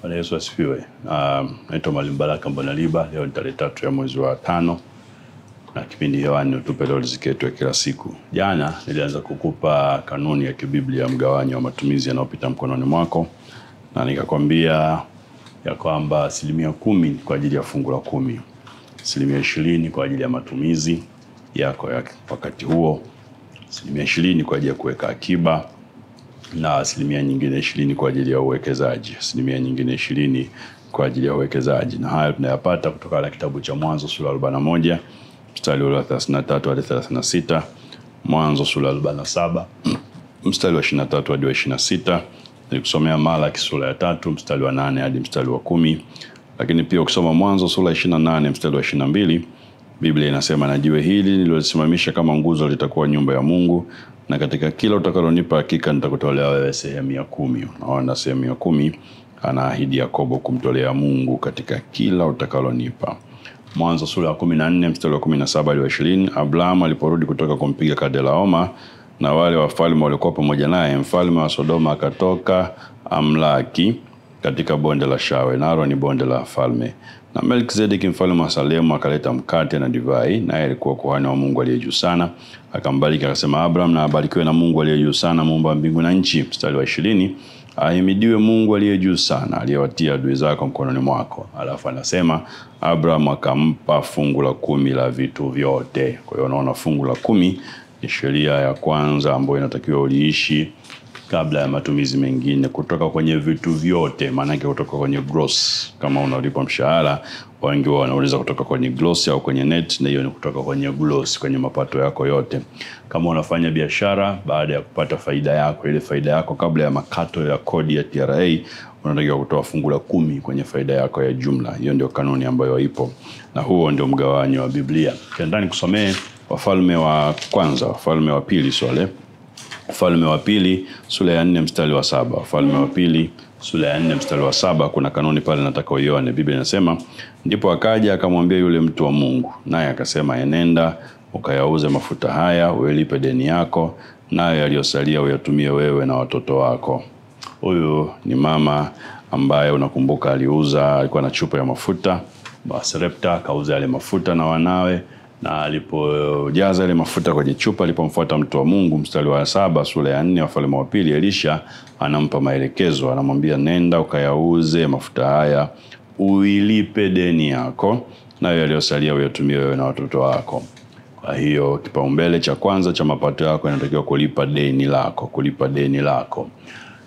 Bwana Yesu asifiwe. Naitwa Mwalimu Baraka Mbonaliba. Leo ni tarehe 3 ya mwezi wa 5 na kipindi hewani Utupe Leo Riziki Yetu ya kila siku. Jana nilianza kukupa kanuni ya kibiblia mgawanyo wa matumizi yanayopita mkononi mwako, na nikakwambia ya kwamba 10% kwa ajili ya fungu la 10, 20% kwa ajili ya matumizi yako ya wakati huo, 20% kwa ajili ya kuweka akiba, na 20% kwa ajili ya uwekezaji, 20% kwa ajili ya uwekezaji. Na haya tunayapata kutoka na kitabu cha Mwanzo sura 41 mstari wa 33 hadi 36, Mwanzo sura 47 mstari wa 23 hadi 26. Nilikusomea Malaki sura ya 3 mstari wa 8 hadi mstari wa 10. Lakini pia ukisoma Mwanzo sura 28 mstari wa 22, Biblia inasema, na jiwe hili nililosimamisha kama nguzo litakuwa nyumba ya Mungu, na katika kila utakalonipa hakika nitakutolea wewe sehemu ya 10. Unaona, sehemu ya 10 anaahidi Yakobo kumtolea Mungu katika kila utakalonipa. Mwanzo sura ya 14 mstari wa 17 hadi 20, Abraham aliporudi kutoka kumpiga Kedorlaoma na wale wafalme waliokuwa pamoja naye, mfalme wa Sodoma akatoka amlaki katika bonde la Shawe, nalo ni bonde la falme. Na Melkizedeki mfalme wa Salemu akaleta mkate na divai, naye alikuwa kuhani wa Mungu aliye juu sana. Akambariki akasema, Abraham na abarikiwe na Mungu aliye juu sana, muumba wa mbingu na nchi. Mstari wa 20, ahimidiwe Mungu aliye juu sana, aliyewatia adui zako mkononi mwako. Alafu anasema Abraham akampa fungu la 10 la vitu vyote. Kwa hiyo unaona, fungu la 10 ni sheria ya kwanza ambayo inatakiwa uliishi kabla ya matumizi mengine, kutoka kwenye vitu vyote. Maana yake kutoka kwenye gross. Kama unalipa mshahara, wengi wanauliza kutoka kwenye gross au kwenye net, na hiyo ni kutoka kwenye gross, kwenye mapato yako yote. Kama unafanya biashara, baada ya kupata faida yako, ile faida yako kabla ya makato ya kodi ya TRA, unatakiwa kutoa fungu la 10 kwenye faida yako ya jumla. Hiyo ndio kanuni ambayo ipo, na huo ndio mgawanyo wa Biblia. Ndani kusomee Wafalme wa kwanza, Wafalme wa pili swale. Wafalme wa pili sura ya 4 mstari wa 7. Wafalme wa pili sura ya 4 mstari wa 7, kuna kanuni pale nataka uione. Biblia inasema, ndipo akaja akamwambia yule mtu wa Mungu, naye akasema, enenda ukayauze mafuta haya, ulipe deni yako, nayo yaliyosalia uyatumie wewe na watoto wako. Huyu ni mama ambaye unakumbuka alikuwa na chupa ya mafuta, Sarepta akauza yale mafuta na wanawe, na alipojaza ile mafuta kwenye chupa, alipomfuata mtu wa Mungu, mstari wa 7 sura ya 4 Wafalme wa pili, Elisha anampa maelekezo, anamwambia, nenda ukayauze mafuta haya, uilipe deni yako, nayo yaliyosalia uyatumie wewe na watoto wako. Kwa hiyo kipaumbele cha kwanza cha mapato yako inatakiwa kulipa deni lako.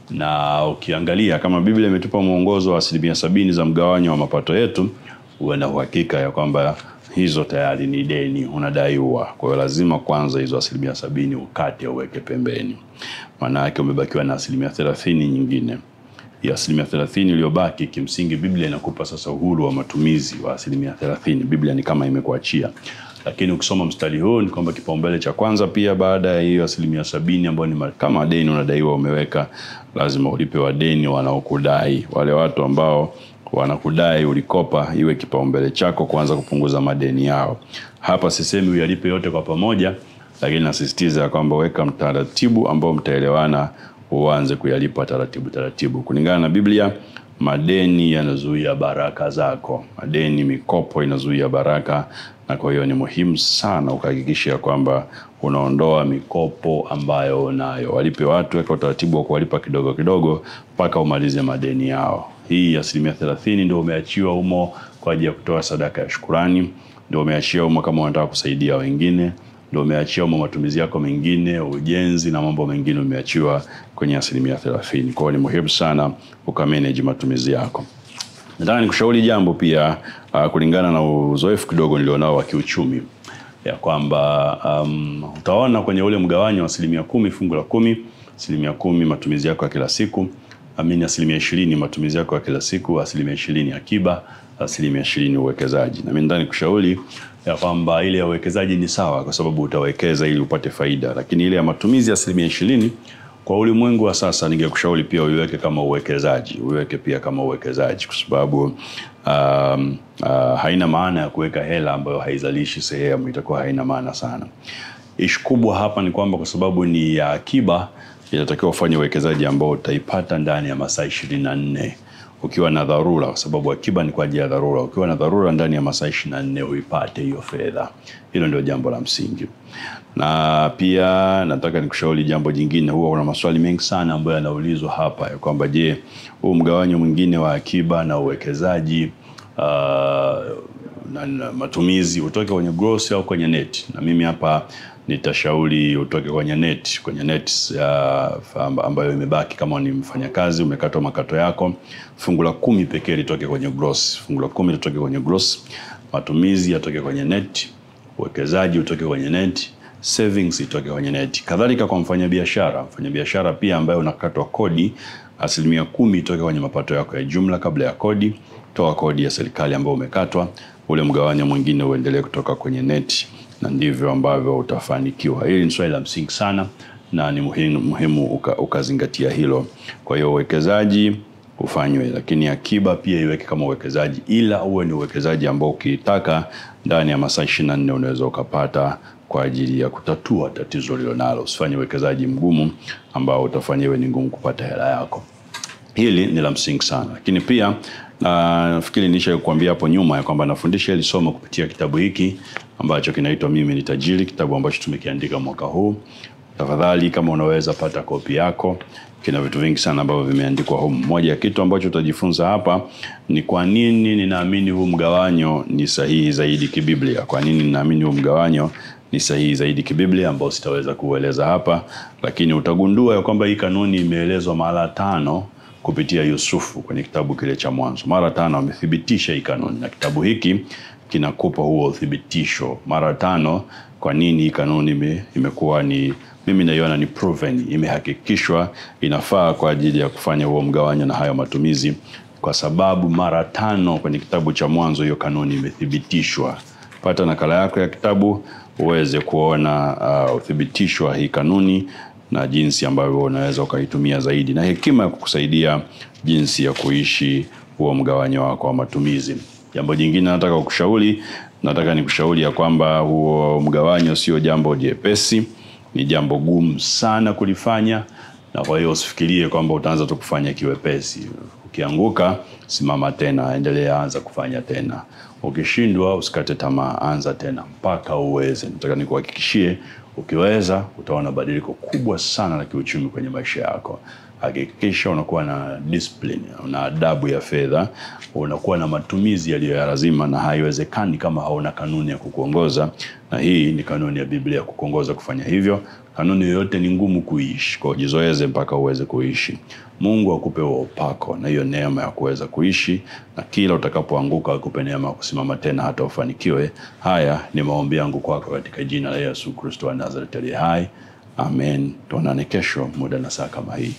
Na ukiangalia kama Biblia imetupa mwongozo wa 70% za mgawanyo wa mapato yetu, uwe na uhakika ya kwamba hizo tayari ni deni unadaiwa. Kwa hiyo lazima kwanza hizo 70% ukate uweke pembeni. Maana yake umebakiwa na 30% nyingine. Ya 30% iliyobaki, kimsingi Biblia inakupa sasa uhuru wa matumizi wa 30%. Biblia ni kama imekuachia. Lakini ukisoma mstari huu ni kwamba kipaumbele cha kwanza pia, baada ya hiyo 70% ambayo ni kama deni unadaiwa umeweka, lazima ulipe wadeni wanaokudai. Wale watu ambao wanakudai ulikopa, iwe kipaumbele chako kuanza kupunguza madeni yao. Hapa sisemi uyalipe yote kwa pamoja, lakini nasisitiza kwamba weka mtaratibu ambao mtaelewana, uanze kuyalipa taratibu. Kulingana na Biblia, madeni yanazuia baraka zako. Mikopo inazuia baraka, na kwa hiyo ni muhimu sana ukahakikisha kwamba unaondoa mikopo ambayo unayo. Walipe watu, weka utaratibu wa kuwalipa kidogo kidogo mpaka umalize madeni yao. Hii ya 30% ndio umeachiwa humo kwa ajili ya kutoa sadaka ya shukrani, ndio umeachia humo kama unataka kusaidia wengine, ndio umeachia humo matumizi yako mengine, ujenzi na mambo mengine umeachiwa kwenye 30%. Kwa hiyo ni muhimu sana ukamanage matumizi yako. Nataka nikushauri jambo pia, kulingana na uzoefu kidogo nilionao wa kiuchumi, ya kwamba utaona kwenye ule mgawanyo wa 10% fungu la 10, 10% matumizi yako ya kila siku, 20% matumizi yako ya kila siku, 20% akiba, 20% uwekezaji. Na mimi ndani kushauri ya kwamba ile ya uwekezaji ni sawa kwa sababu utawekeza ili upate faida, lakini ile ya matumizi ya 20% kwa ulimwengu wa sasa ningekushauri pia uiweke kama uwekezaji. Uiweke pia kama uwekezaji kwa sababu haina maana ya kuweka hela ambayo haizalishi sehemu, itakuwa haina maana sana. Ishu kubwa hapa ni kwamba kwa sababu ni ya akiba, inatakiwa ufanye uwekezaji ambao utaipata ndani ya masaa 24. ukiwa na dharura, kwa sababu akiba ni kwa ajili ya dharura. Ukiwa na dharura ndani ya masaa 24 uipate hiyo fedha. Hilo ndio jambo la msingi. Na pia nataka nikushauri jambo jingine. Huwa kuna maswali mengi sana ambayo yanaulizwa hapa ya kwamba je, huu mgawanyo mwingine wa akiba na uwekezaji na matumizi utoke kwenye gross au kwenye net? Na mimi hapa nitashauri utoke kwenye net. Kwenye net ambayo imebaki, kama ni mfanyakazi umekatwa makato yako, fungu la 10 pekee litoke kwenye gross. Fungu la 10 litoke kwenye gross, matumizi yatoke kwenye net, uwekezaji utoke kwenye net, savings itoke kwenye net. Kadhalika kwa mfanyabiashara pia ambaye unakatwa kodi, 10% itoke kwenye mapato yako ya jumla kabla ya kodi. Toa kodi ya serikali ambayo umekatwa, ule mgawanyo mwingine uendelee kutoka kwenye net, na ndivyo ambavyo utafanikiwa. Hili ni swali la msingi sana na ni muhimu ukazingatia hilo. Kwa hiyo uwekezaji ufanywe, lakini akiba pia iweke kama uwekezaji, ila uwe ni uwekezaji ambao ukitaka ndani ya masaa 24 unaweza ukapata kwa ajili ya kutatua tatizo lilonalo. Usifanye uwekezaji mgumu ambao utafanya iwe ni ngumu kupata hela yako. Hili ni la msingi sana. Lakini pia nafikiri nishakuambia hapo nyuma ya kwamba nafundisha hili somo kupitia kitabu hiki ambacho kinaitwa Mimi ni Tajiri, kitabu ambacho tumekiandika mwaka huu. Tafadhali kama unaweza pata kopi yako, kina vitu vingi sana ambavyo vimeandikwa humu. Moja ya kitu ambacho utajifunza hapa ni kwa nini ninaamini huu mgawanyo ni sahihi zaidi kibiblia. Kwa nini ninaamini huu mgawanyo ni sahihi zaidi kibiblia, ambao sitaweza kueleza hapa, lakini utagundua ya kwamba hii kanuni imeelezwa mara 5 kupitia Yusufu kwenye kitabu kile cha Mwanzo. Mara 5 amethibitisha hii kanuni, na kitabu hiki kinakupa huo uthibitisho mara 5 kwa nini hii kanuni imekuwa ni, mimi naiona ni proven, imehakikishwa inafaa kwa ajili ya kufanya huo mgawanyo na hayo matumizi, kwa sababu mara 5 kwenye kitabu cha Mwanzo hiyo kanuni imethibitishwa. Pata nakala yako ya kitabu uweze kuona uthibitisho wa hii kanuni na jinsi ambavyo unaweza ukaitumia zaidi, na hekima ya kukusaidia jinsi ya kuishi huo mgawanyo wako wa matumizi. Jambo jingine nataka nikushauri ya kwamba huo mgawanyo sio jambo jepesi, ni jambo gumu sana kulifanya, na kwa hiyo usifikirie kwamba utaanza tu kufanya kiwepesi. Ukianguka, simama tena, endelea, anza kufanya tena. Ukishindwa, usikate tamaa, anza tena mpaka uweze. Nataka nikuhakikishie ukiweza utaona badiliko kubwa sana la kiuchumi kwenye maisha yako. Hakikisha unakuwa na discipline, una adabu ya fedha, unakuwa na matumizi yaliyo ya lazima, na haiwezekani kama hauna kanuni ya kukuongoza, na hii ni kanuni ya Biblia kukuongoza kufanya hivyo. Kanuni yoyote ni ngumu kuishi, kwa jizoeze mpaka uweze kuishi. Mungu akupe upako na hiyo neema ya kuweza kuishi, na kila utakapoanguka akupe neema kusimama tena hata ufanikiwe. Haya ni maombi yangu kwako katika jina la Yesu Kristo wa Nazareti aliye hai. Amen. Tuonane kesho muda na saa kama hii.